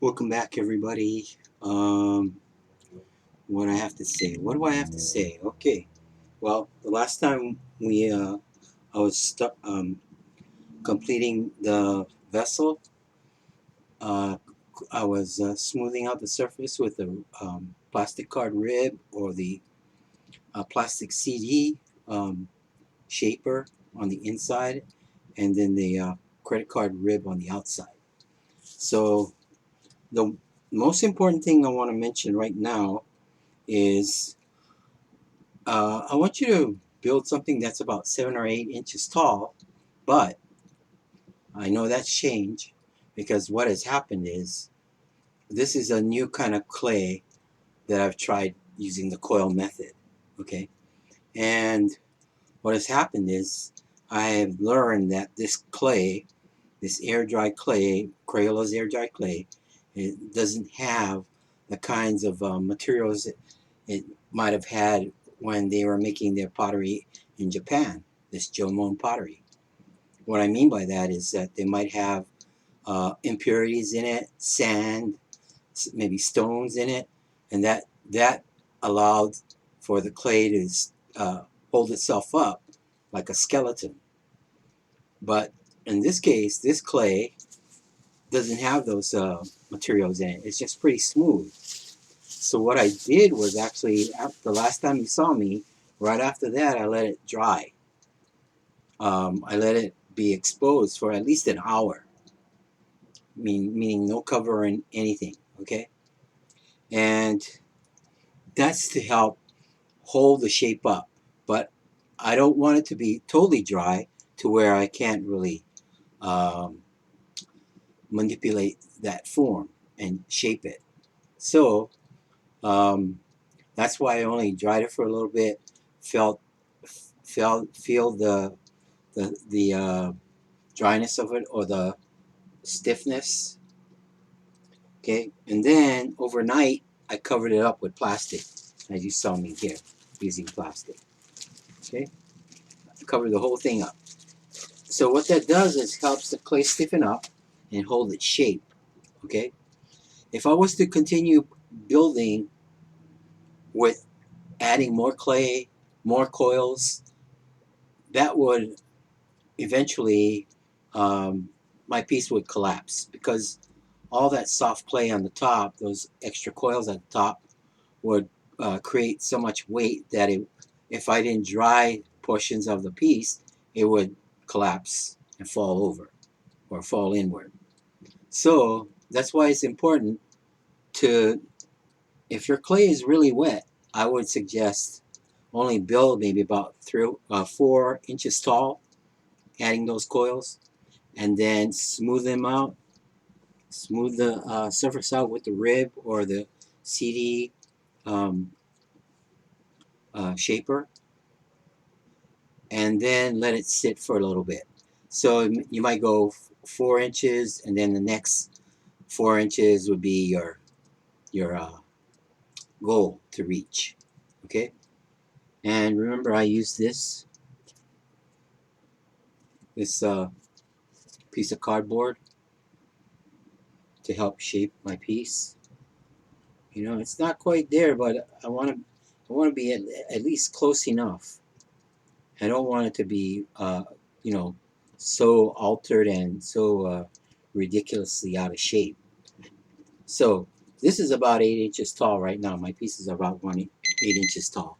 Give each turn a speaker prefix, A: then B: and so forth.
A: Welcome back, everybody. What I have to say? What do I have to say? Okay. Well, the last time I was completing the vessel. Uh, I was smoothing out the surface with a plastic card rib or the plastic CD shaper on the inside, and then the credit card rib on the outside. So the most important thing I want to mention right now is I want you to build something that's about 7 or 8 inches tall, but I know that's changed because what has happened is this is a new kind of clay that I've tried using the coil method. Okay, and what has happened is I have learned that this clay, this air dry clay, Crayola's air dry clay, it doesn't have the kinds of materials it might have had when they were making their pottery in Japan, this Jomon pottery. What I mean by that is that they might have impurities in it, sand, maybe stones in it, and that allowed for the clay to hold itself up like a skeleton. But in this case, this clay doesn't have those materials in it. It's just pretty smooth. So what I did was actually, the last time you saw me, right after that, I let it dry. I let it be exposed for at least an hour, meaning no covering anything, okay? And that's to help hold the shape up. But I don't want it to be totally dry to where I can't really um, manipulate that form and shape it. So um, that's why I only dried it for a little bit, felt feel the dryness of it or the stiffness. Okay, and then overnight I covered it up with plastic, as you saw me here using plastic. Okay, cover the whole thing up. So what that does is helps the clay stiffen up and hold its shape. Okay, if I was to continue building with adding more clay, more coils, that would eventually my piece would collapse because all that soft clay on the top, those extra coils at the top, would create so much weight that if I didn't dry portions of the piece, it would collapse and fall over or fall inward. So that's why it's important to, if your clay is really wet, I would suggest only build maybe about 4 inches tall, adding those coils, and then smooth them out. Smooth the surface out with the rib or the CD um, shaper, and then let it sit for a little bit. So you might go 4 inches, and then the next 4 inches would be your goal to reach. Okay, and remember I used this piece of cardboard to help shape my piece. You know, it's not quite there, but I want to be at least close enough. I don't want it to be you know so altered and so ridiculously out of shape. So this is about 8 inches tall right now. My piece is about 8 inches tall.